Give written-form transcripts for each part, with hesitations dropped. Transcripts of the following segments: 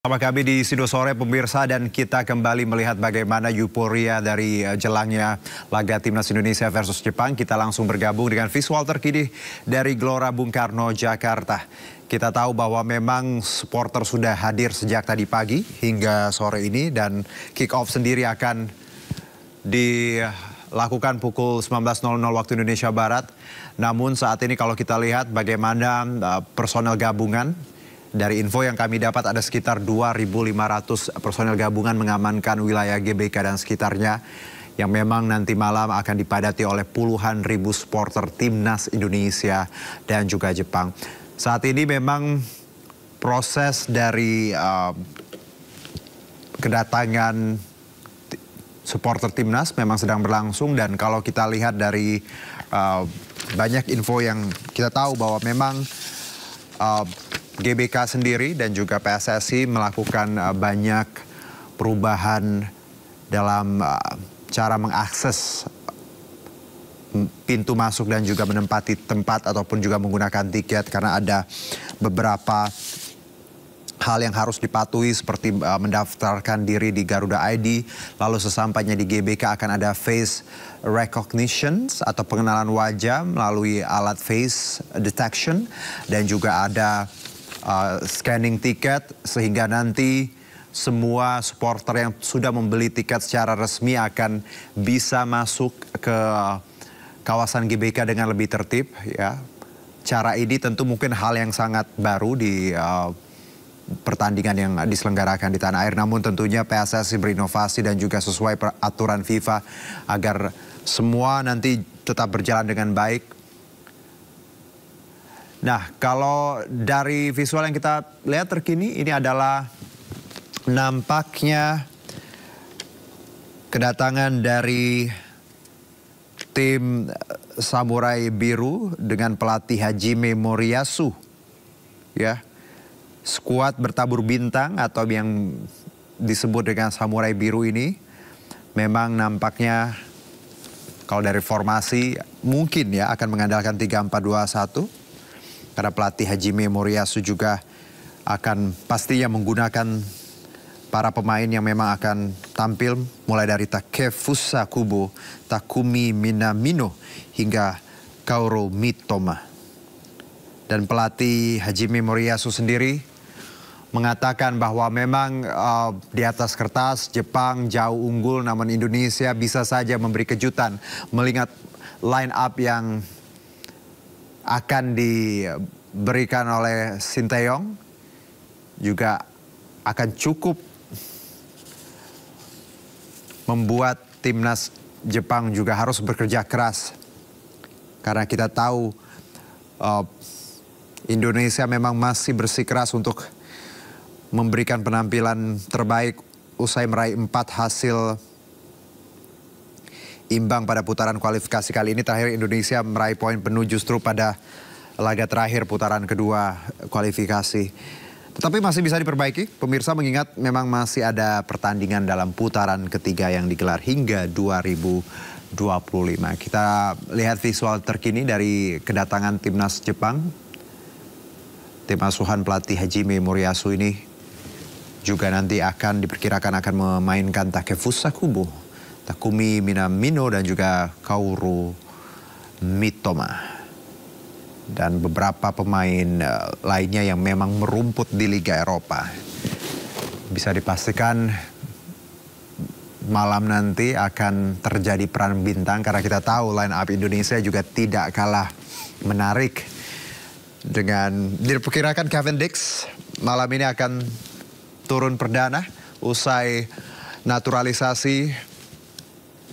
Sama kami di Sido Sore pemirsa, dan kita kembali melihat bagaimana euforia dari jelangnya laga Timnas Indonesia versus Jepang. Kita langsung bergabung dengan visual terkini dari Gelora Bung Karno, Jakarta. Kita tahu bahwa memang supporter sudah hadir sejak tadi pagi hingga sore ini, dan kick off sendiri akan dilakukan pukul 19.00 waktu Indonesia Barat. Namun saat ini kalau kita lihat bagaimana personel gabungan, dari info yang kami dapat ada sekitar 2.500 personel gabungan mengamankan wilayah GBK dan sekitarnya, yang memang nanti malam akan dipadati oleh puluhan ribu supporter Timnas Indonesia dan juga Jepang. Saat ini memang proses dari kedatangan supporter Timnas memang sedang berlangsung, dan kalau kita lihat dari banyak info yang kita tahu bahwa memang GBK sendiri dan juga PSSI melakukan banyak perubahan dalam cara mengakses pintu masuk dan juga menempati tempat ataupun juga menggunakan tiket, karena ada beberapa hal yang harus dipatuhi seperti mendaftarkan diri di Garuda ID, lalu sesampainya di GBK akan ada face recognition atau pengenalan wajah melalui alat face detection, dan juga ada scanning tiket, sehingga nanti semua supporter yang sudah membeli tiket secara resmi akan bisa masuk ke kawasan GBK dengan lebih tertib, ya. Cara ini tentu mungkin hal yang sangat baru di pertandingan yang diselenggarakan di tanah air, namun tentunya PSSI berinovasi dan juga sesuai peraturan FIFA agar semua nanti tetap berjalan dengan baik. Nah, kalau dari visual yang kita lihat terkini, ini adalah nampaknya kedatangan dari tim Samurai Biru dengan pelatih Hajime Moriyasu, ya. Skuad bertabur bintang atau yang disebut dengan Samurai Biru ini memang nampaknya kalau dari formasi mungkin ya akan mengandalkan 3-4-2-1. Karena pelatih Hajime Moriyasu juga akan pastinya menggunakan para pemain yang memang akan tampil, mulai dari Takefusa Kubo, Takumi Minamino hingga Kaoru Mitoma. Dan pelatih Hajime Moriyasu sendiri mengatakan bahwa memang di atas kertas Jepang jauh unggul, namun Indonesia bisa saja memberi kejutan melihat line up yang akan diberikan oleh Sinteyong, juga akan cukup membuat timnas Jepang juga harus bekerja keras, karena kita tahu Indonesia memang masih bersikeras untuk memberikan penampilan terbaik usai meraih 4 hasil imbang pada putaran kualifikasi kali ini. Terakhir Indonesia meraih poin penuh justru pada laga terakhir putaran kedua kualifikasi. Tetapi masih bisa diperbaiki, pemirsa, mengingat memang masih ada pertandingan dalam putaran ketiga yang digelar hingga 2025. Kita lihat visual terkini dari kedatangan timnas Jepang. Tim asuhan pelatih Hajime Moriyasu ini juga nanti akan diperkirakan akan memainkan Takefusa Kubo, Takumi Minamino dan juga Kaoru Mitoma. Dan beberapa pemain lainnya yang memang merumput di Liga Eropa. Bisa dipastikan malam nanti akan terjadi peran bintang, karena kita tahu line up Indonesia juga tidak kalah menarik. Dengan diperkirakan Kevin Dix malam ini akan turun perdana usai naturalisasi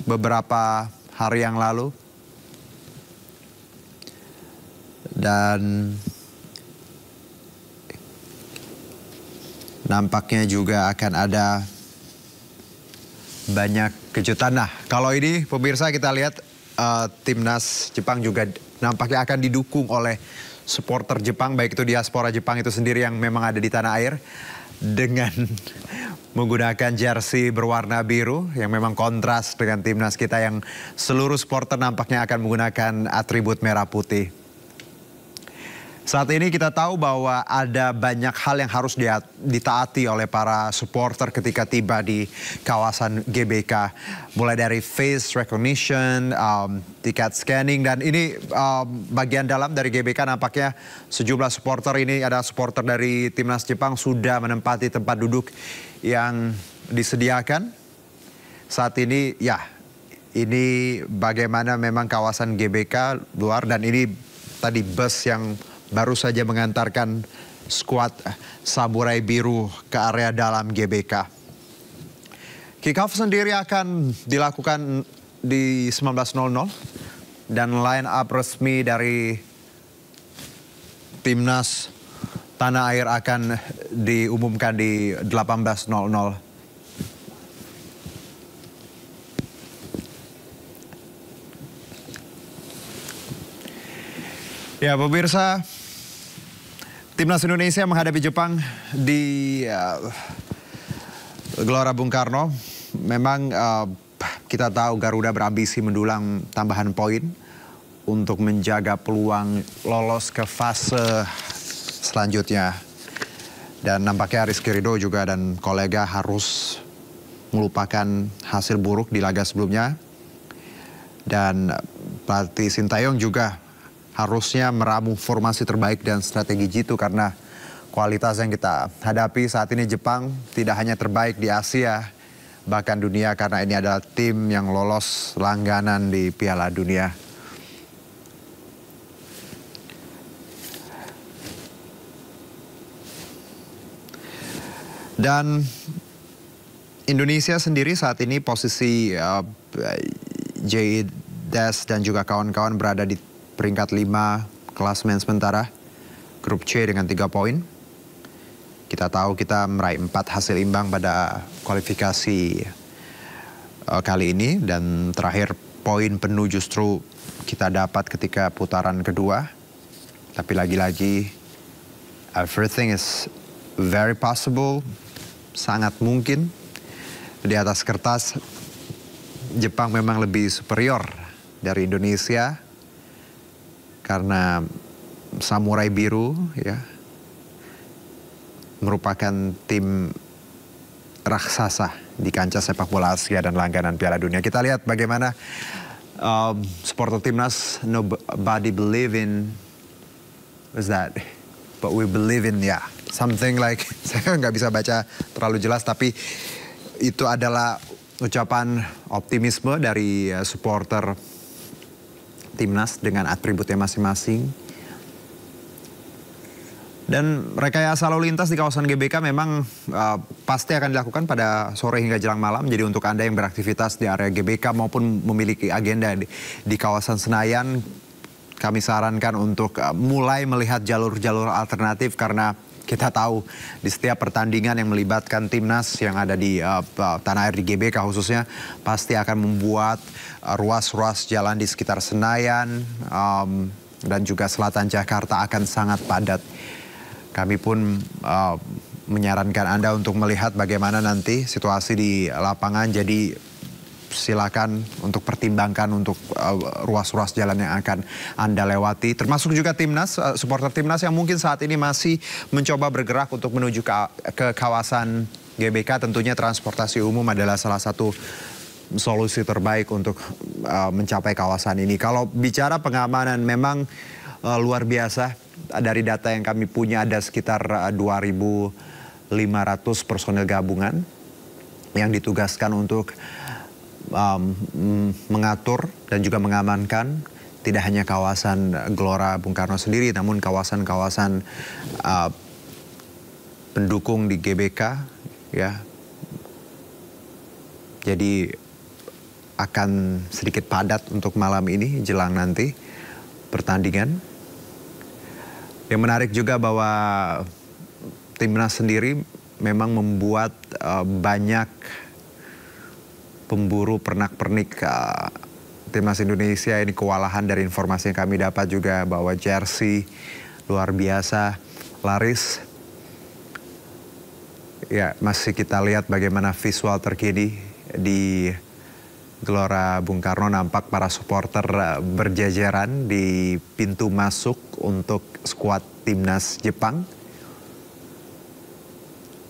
beberapa hari yang lalu. Dan nampaknya juga akan ada banyak kejutan. Nah, kalau ini pemirsa kita lihat timnas Jepang juga nampaknya akan didukung oleh supporter Jepang, baik itu diaspora Jepang itu sendiri yang memang ada di tanah air, dengan menggunakan jersey berwarna biru yang memang kontras dengan timnas kita yang seluruh supporter nampaknya akan menggunakan atribut merah putih. Saat ini kita tahu bahwa ada banyak hal yang harus ditaati oleh para supporter ketika tiba di kawasan GBK. Mulai dari face recognition, tiket scanning, dan ini bagian dalam dari GBK nampaknya sejumlah supporter ini ada supporter dari Timnas Jepang sudah menempati tempat duduk yang disediakan. Saat ini ya, ini bagaimana memang kawasan GBK luar, dan ini tadi bus yang baru saja mengantarkan skuad Samurai Biru ke area dalam GBK. Kick-off sendiri akan dilakukan di 19.00 dan line up resmi dari Timnas Tanah Air akan diumumkan di 18.00. Ya pemirsa, Timnas Indonesia menghadapi Jepang di Gelora Bung Karno. Memang kita tahu Garuda berambisi mendulang tambahan poin untuk menjaga peluang lolos ke fase selanjutnya. Dan nampaknya Rizky Ridho juga dan kolega harus melupakan hasil buruk di laga sebelumnya. Dan pelatih Sintayong juga harusnya meramu formasi terbaik dan strategi jitu, karena kualitas yang kita hadapi saat ini Jepang tidak hanya terbaik di Asia, bahkan dunia, karena ini adalah tim yang lolos langganan di Piala Dunia. Dan Indonesia sendiri saat ini posisi J. Des dan juga kawan-kawan berada di peringkat 5 klasemen sementara grup C dengan 3 poin. Kita tahu kita meraih 4 hasil imbang pada kualifikasi kali ini, dan terakhir poin penuh justru kita dapat ketika putaran kedua. Tapi lagi-lagi everything is very possible, sangat mungkin. Di atas kertas Jepang memang lebih superior dari Indonesia, karena Samurai Biru ya merupakan tim raksasa di kancah sepak bola Asia dan langganan Piala Dunia. Kita lihat bagaimana supporter Timnas, nobody believe in, what's that? But we believe in, ya, something like, saya nggak bisa baca terlalu jelas, tapi itu adalah ucapan optimisme dari supporter Timnas dengan atributnya masing-masing. Dan rekayasa lalu lintas di kawasan GBK memang pasti akan dilakukan pada sore hingga jelang malam. Jadi untuk Anda yang beraktivitas di area GBK maupun memiliki agenda di kawasan Senayan, kami sarankan untuk mulai melihat jalur-jalur alternatif, karena kita tahu di setiap pertandingan yang melibatkan Timnas yang ada di tanah air di GBK khususnya, pasti akan membuat ruas-ruas jalan di sekitar Senayan dan juga selatan Jakarta akan sangat padat. Kami pun menyarankan Anda untuk melihat bagaimana nanti situasi di lapangan, jadi silakan untuk pertimbangkan untuk ruas-ruas jalan yang akan Anda lewati. Termasuk juga Timnas, supporter Timnas yang mungkin saat ini masih mencoba bergerak untuk menuju ke kawasan GBK. Tentunya transportasi umum adalah salah satu solusi terbaik untuk mencapai kawasan ini. Kalau bicara pengamanan memang luar biasa. Dari data yang kami punya ada sekitar 2.500 personel gabungan yang ditugaskan untuk mengatur dan juga mengamankan tidak hanya kawasan Gelora Bung Karno sendiri, namun kawasan-kawasan pendukung di GBK ya. Jadi akan sedikit padat untuk malam ini jelang nanti pertandingan. Yang menarik juga bahwa Timnas sendiri memang membuat banyak pemburu pernak-pernik Timnas Indonesia ini kewalahan. Dari informasi yang kami dapat juga bahwa jersey luar biasa laris. Ya, masih kita lihat bagaimana visual terkini di Gelora Bung Karno, nampak para supporter berjajaran di pintu masuk untuk skuad timnas Jepang.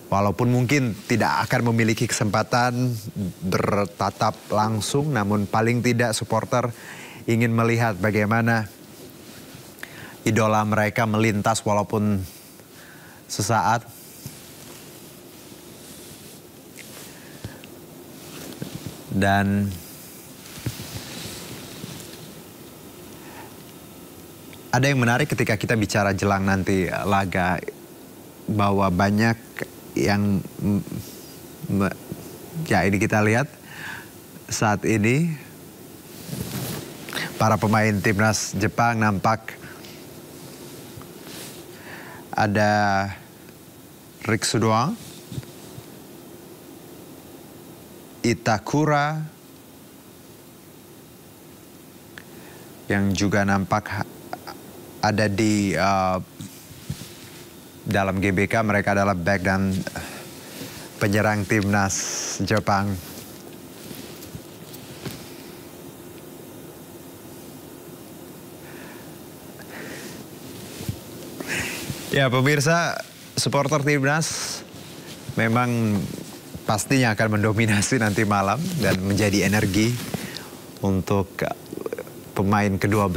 Walaupun mungkin tidak akan memiliki kesempatan bertatap langsung, namun paling tidak supporter ingin melihat bagaimana idola mereka melintas walaupun sesaat. Dan ada yang menarik ketika kita bicara jelang nanti laga, bahwa banyak yang ya ini kita lihat saat ini para pemain timnas Jepang nampak ada Riksudoang, Itakura, yang juga nampak ada di dalam GBK. Mereka adalah back dan penyerang timnas Jepang. Ya pemirsa, supporter timnas memang pastinya akan mendominasi nanti malam dan menjadi energi untuk pemain ke-12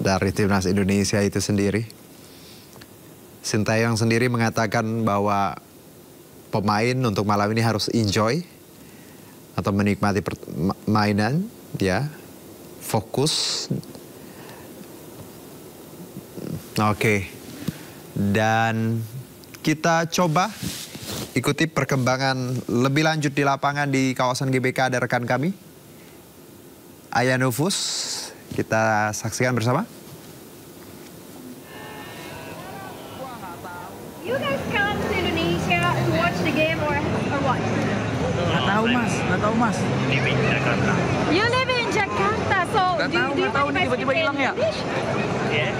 dari timnas Indonesia itu sendiri. Sintayong sendiri mengatakan bahwa pemain untuk malam ini harus enjoy atau menikmati permainan, ya, fokus. Oke. Dan kita coba ikuti perkembangan lebih lanjut di lapangan di kawasan GBK. Ada rekan kami, Aya Nufus. Kita saksikan bersama. You guys come to Indonesia to watch the game or what? Nggak tahu mas. Live in Jakarta. You live in Jakarta, so do you tahu nih, guys tiba-tiba speak hilang ya? English? Yeah.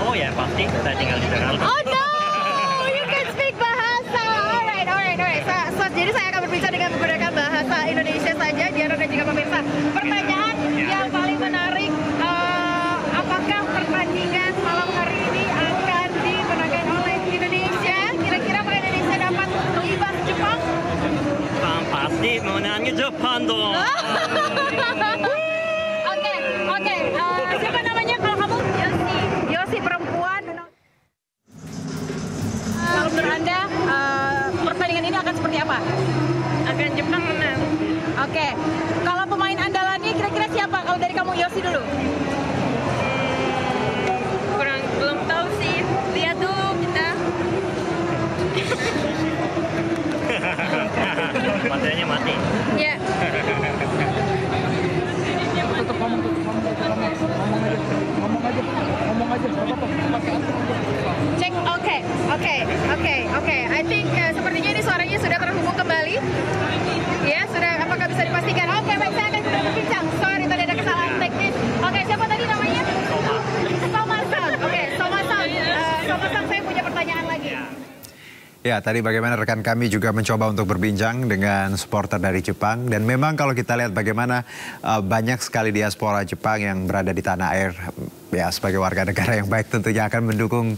Oh ya pasti, saya tinggal di Jakarta. Oh no, you can speak bahasa. Alright. Jadi saya akan berbicara dengan menggunakan bahasa Indonesia saja, Diana dan juga pemirsa. Pertanyaan yang paling menarik, apakah pertandingan malam hari ini akan dimenangkan oleh Indonesia? Kira-kira apakah Indonesia dapat melibas Jepang? Pasti menangnya Jepang dong. Oke. Siapa namanya kalau kamu? Yosi perempuan. Kalau menurut Anda, pertandingan ini akan seperti apa? Akan Jepang menang. Oke. Kalau pemain andalannya kira-kira siapa? Kalau dari kamu Yosi dulu. Belum tahu sih. Lihat dulu kita. Materinya mati. Ya. Tutup ngomong aja. Cek. Oke. I think sepertinya ini suaranya sudah terhubung kembali. Ya, sudah. Apakah bisa dipastikan? Oke, baik, saya akan sudah berbincang. Sorry, tadi ada kesalahan teknis. Oke, siapa tadi namanya? Somasang. Oke, Somasang. Somasang, saya punya pertanyaan lagi. Ya, tadi bagaimana rekan kami juga mencoba untuk berbincang dengan supporter dari Jepang. Dan memang kalau kita lihat bagaimana banyak sekali diaspora Jepang yang berada di tanah air. Ya, sebagai warga negara yang baik tentunya akan mendukung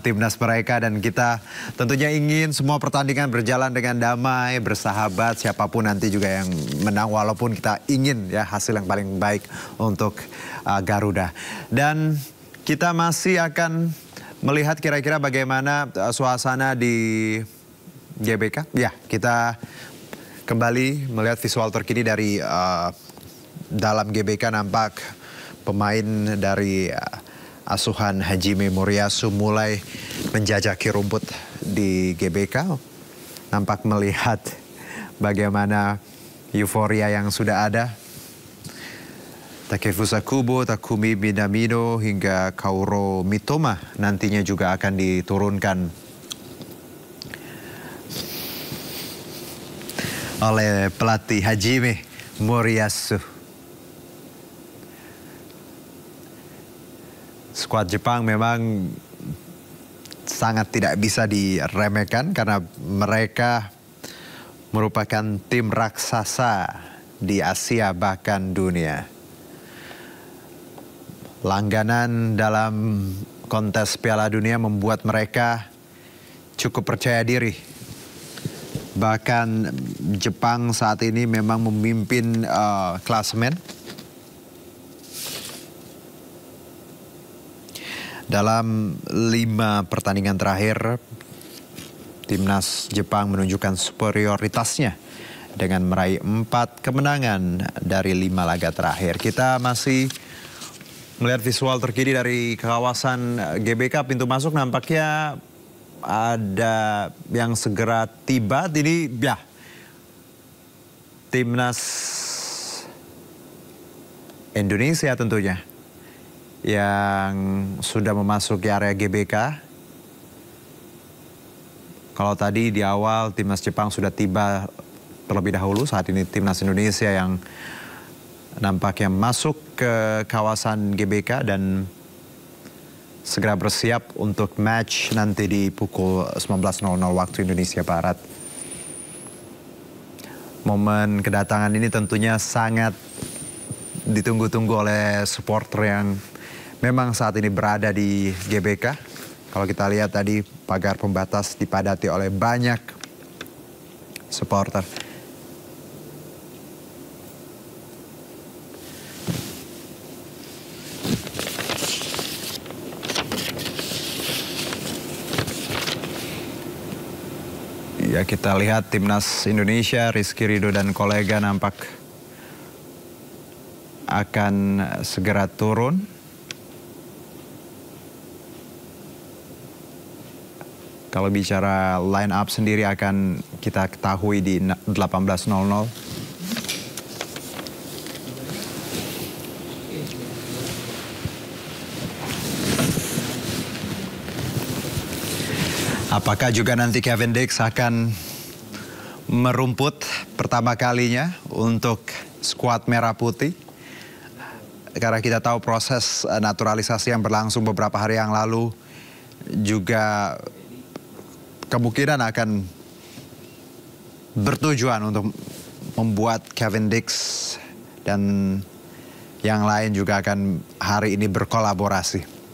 timnas mereka. Dan kita tentunya ingin semua pertandingan berjalan dengan damai, bersahabat. Siapapun nanti juga yang menang, walaupun kita ingin ya hasil yang paling baik untuk Garuda. Dan kita masih akan melihat kira-kira bagaimana suasana di GBK. Ya, kita kembali melihat visual terkini dari dalam GBK. Nampak pemain dari asuhan Hajime Moriyasu mulai menjajaki rumput di GBK. Nampak melihat bagaimana euforia yang sudah ada. Takefusa Kubo, Takumi Minamino hingga Kaoru Mitoma nantinya juga akan diturunkan oleh pelatih Hajime Moriyasu. Skuad Jepang memang sangat tidak bisa diremehkan karena mereka merupakan tim raksasa di Asia bahkan dunia. Langganan dalam kontes Piala Dunia membuat mereka cukup percaya diri. Bahkan Jepang saat ini memang memimpin klasemen. Dalam 5 pertandingan terakhir, timnas Jepang menunjukkan superioritasnya dengan meraih 4 kemenangan dari 5 laga terakhir. Kita masih melihat visual terkini dari kawasan GBK. Pintu masuk nampaknya ada yang segera tiba. Ini ya, timnas Indonesia tentunya yang sudah memasuki area GBK. Kalau tadi di awal timnas Jepang sudah tiba terlebih dahulu, saat ini timnas Indonesia yang nampaknya masuk ke kawasan GBK dan segera bersiap untuk match nanti di pukul 19.00 waktu Indonesia Barat. Momen kedatangan ini tentunya sangat ditunggu-tunggu oleh supporter yang memang saat ini berada di GBK. Kalau kita lihat tadi pagar pembatas dipadati oleh banyak supporter. Ya, kita lihat timnas Indonesia, Rizky Ridho dan kolega nampak akan segera turun. Kalau bicara line up sendiri akan kita ketahui di 18.00. Apakah juga nanti Kevin Dix akan merumput pertama kalinya untuk skuad merah putih? Karena kita tahu proses naturalisasi yang berlangsung beberapa hari yang lalu juga kemungkinan akan bertujuan untuk membuat Kevin Dix dan yang lain juga akan hari ini berkolaborasi.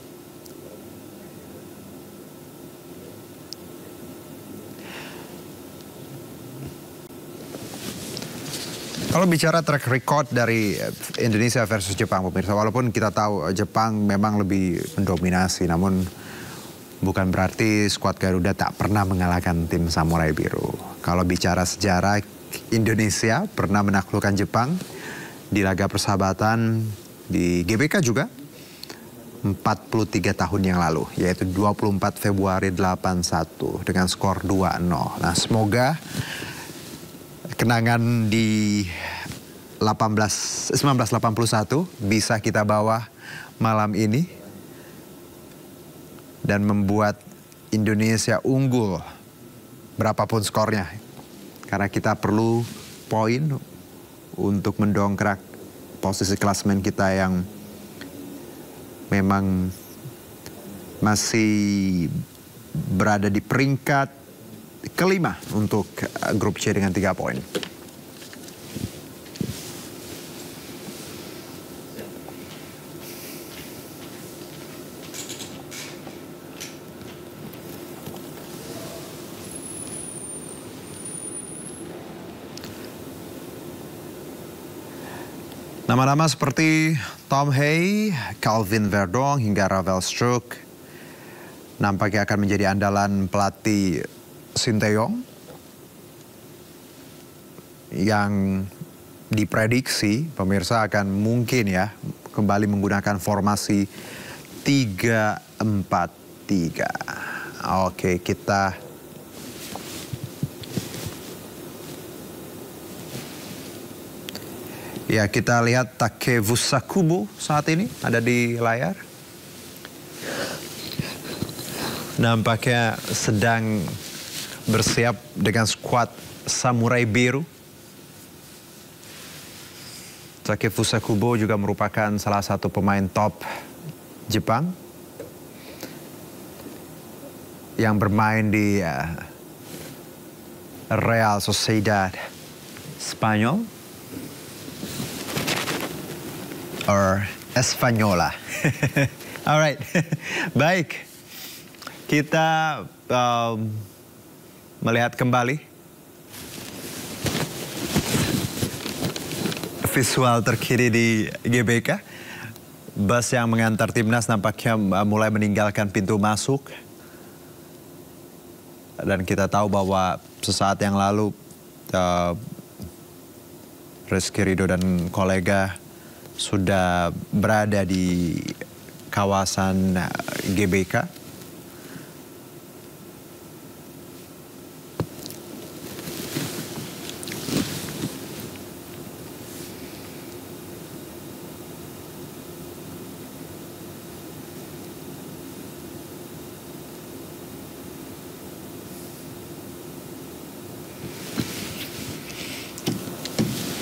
Kalau bicara track record dari Indonesia versus Jepang, pemirsa, walaupun kita tahu Jepang memang lebih mendominasi, namun bukan berarti skuad Garuda tak pernah mengalahkan tim Samurai Biru. Kalau bicara sejarah, Indonesia pernah menaklukkan Jepang di laga persahabatan di GBK juga 43 tahun yang lalu, yaitu 24 Februari 81 dengan skor 2-0. Nah, semoga kenangan di 1981 bisa kita bawa malam ini dan membuat Indonesia unggul berapapun skornya. Karena kita perlu poin untuk mendongkrak posisi klasemen kita yang memang masih berada di peringkat kelima untuk grup C dengan 3 poin. Nama-nama seperti Tom Hay, Calvin Verdong hingga Ravel Struijk nampaknya akan menjadi andalan pelatih Sinteyong yang diprediksi pemirsa akan mungkin ya kembali menggunakan formasi 3-4-3. Oke, kita lihat Takefusa Kubo saat ini ada di layar. Nampaknya sedang bersiap dengan skuad Samurai Biru. Takefusa Kubo juga merupakan salah satu pemain top Jepang yang bermain di Real Sociedad Spanyol or Española. Alright, baik. Kita melihat kembali visual terkini di GBK. Bus yang mengantar timnas nampaknya mulai meninggalkan pintu masuk. Dan kita tahu bahwa sesaat yang lalu Rizky Ridho dan kolega sudah berada di kawasan GBK.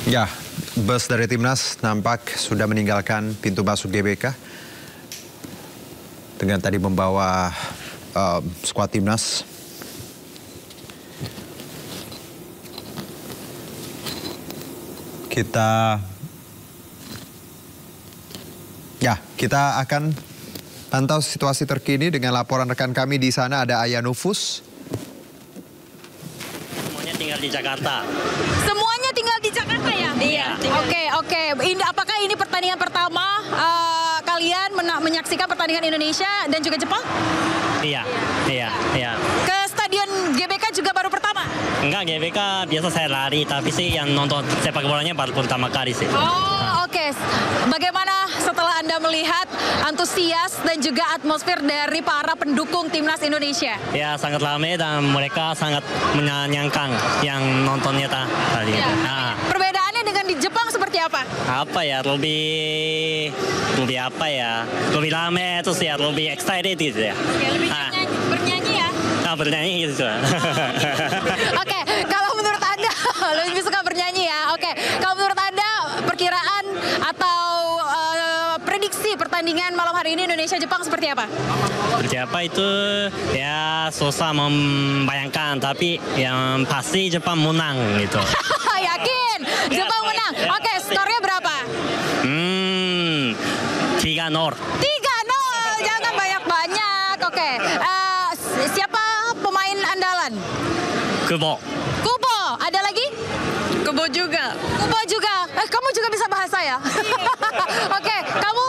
Ya, bus dari timnas nampak sudah meninggalkan pintu masuk GBK dengan tadi membawa skuad timnas. Kita akan pantau situasi terkini dengan laporan rekan kami di sana. Ada Ayah Nufus. Semuanya tinggal di Jakarta. Semuanya tinggal di Jakarta ya? Iya. Oke. Apakah ini pertandingan pertama kalian menyaksikan pertandingan Indonesia dan juga Jepang? Iya. Ke stadion GBK juga baru pertama? Enggak, GBK biasa saya lari, tapi sih yang nonton sepak bolanya baru pertama kali sih. Oh, oke. Bagaimana setelah Anda melihat antusias dan juga atmosfer dari para pendukung timnas Indonesia? Ya, sangat ramai dan mereka sangat menyenangkan yang nontonnya tadi. Ya. Nah, Perbedaannya dengan di Jepang seperti apa? apa ya, lebih apa ya, lebih ramai terus ya, lebih excited gitu ya. Ya, lebih Ah. bernyanyi ya? Bernyanyi gitu. Oke, kalau menurut Anda, lebih suka bernyanyi ya? Oke, kalau menurut Anda perkiraan atau prediksi pertandingan malam hari ini Indonesia-Jepang seperti apa? Seperti apa itu ya susah membayangkan, tapi yang pasti Jepang menang gitu. Yakin? Jepang menang? Oke, skornya berapa? 3-0. 3-0, jangan banyak-banyak. Oke, siapa pemain andalan? Kubo. Kubo, ada lagi? Kubo juga. Kamu juga bisa bahasa ya? Oke, kamu?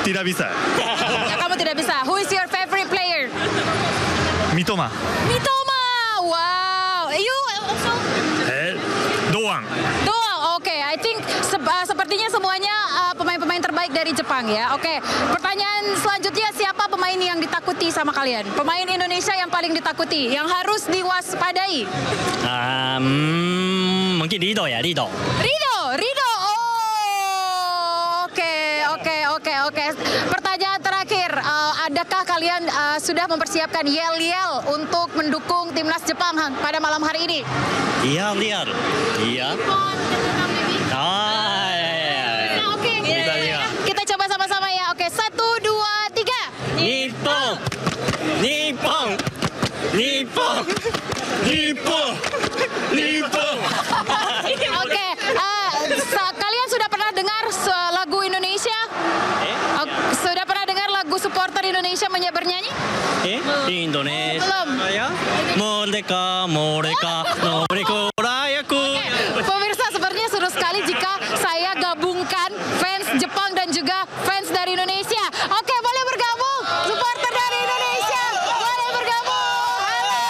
Tidak bisa. Ya, kamu tidak bisa. Who is your favorite player? Mitoma. Mitoma, wow. You also? Doang. Doang, oke. I think sepertinya semuanya pemain-pemain terbaik dari Jepang ya. Oke, pertanyaan selanjutnya, siapa pemain yang ditakuti sama kalian? Pemain Indonesia yang paling ditakuti, yang harus diwaspadai? Mungkin Rido ya, Rido. Rido. Oh, oke. Pertanyaan terakhir, adakah kalian sudah mempersiapkan yel-yel untuk mendukung timnas Jepang pada malam hari ini? Iya. Oke. Iya. Kita coba sama-sama ya. Oke, 1, 2, 3. Nippon. Oke, kalian sudah pernah dengar lagu Indonesia? Sudah pernah dengar lagu supporter Indonesia bernyanyi? Indonesia. Belum. Merdeka, rayaku. Pemirsa, sepertinya seru sekali jika saya gabungkan fans Jepang dan juga fans dari Indonesia. Oke, boleh bergabung? Supporter dari Indonesia, boleh bergabung. Halo.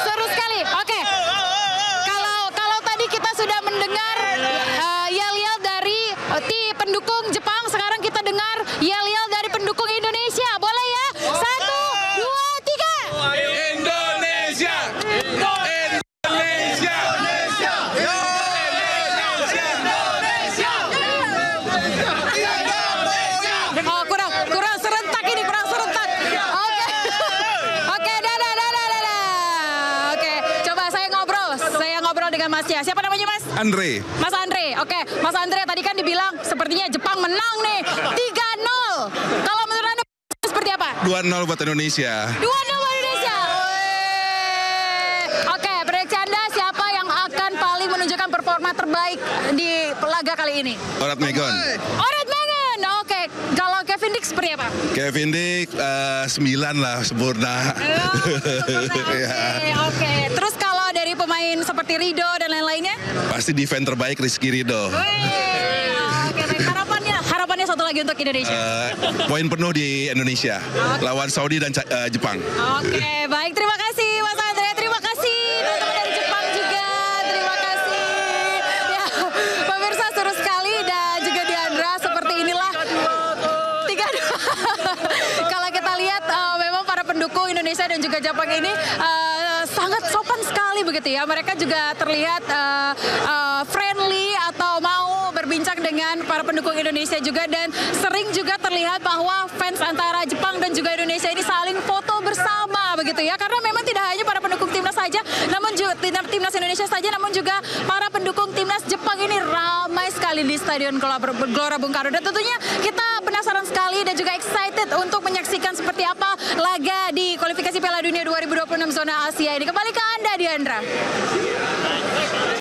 Seru sekali. Oke. Kalau tadi kita sudah mendengar yel-yel dari pendukung Jepang, sekarang kita dengar yel-yel dari pendukung Indonesia. Boleh ya? 1, 2, 3. Indonesia. Oh, kurang serentak ini, kurang serentak. Oke, dadah. Oke, coba saya ngobrol dengan Masnya. Siapa namanya, Mas? Andre. Mas Andre. Oke, Mas Andre, tadi kan dibilang sepertinya Jepang menang nih, 3-0. Kalau menurut Anda seperti apa? 2-0 buat Indonesia. 2-0 buat Indonesia. Oke, prediksi Anda siapa terbaik di laga kali ini? Orat Megon. Orat Megan, oke. Kalau Kevin Dick seperti apa? Kevin Dick 9 lah sempurna. Oke. Terus kalau dari pemain seperti Rido dan lain-lainnya? Pasti defense terbaik Rizky Ridho. Oke, baik. Harapannya satu lagi untuk Indonesia. Poin penuh di Indonesia lawan Saudi dan Jepang. Oke, baik. Terima kasih Mas Andre. Terima kasih teman-teman dari Jepang juga. Terima kasih. Ya, pemirsa seru sekali dan juga Diandra seperti inilah 3-2. Kalau kita lihat memang para pendukung Indonesia dan juga Jepang ini sangat sopan sekali begitu ya. Mereka juga terlihat friendly atau mau berbincang dengan para pendukung Indonesia juga, dan sering juga terlihat bahwa fans antara Jepang dan juga Indonesia ini saling foto bersama begitu ya. Karena memang tidak hanya para pendukung timnas saja, namun juga timnas Indonesia saja, namun juga para pendukung timnas Jepang ini ramai sekali di Stadion Gelora Bung Karno. Dan tentunya kita penasaran sekali dan juga excited untuk menyaksikan seperti apa laga di kualifikasi Piala Dunia 2026 zona Asia ini. Kembali ke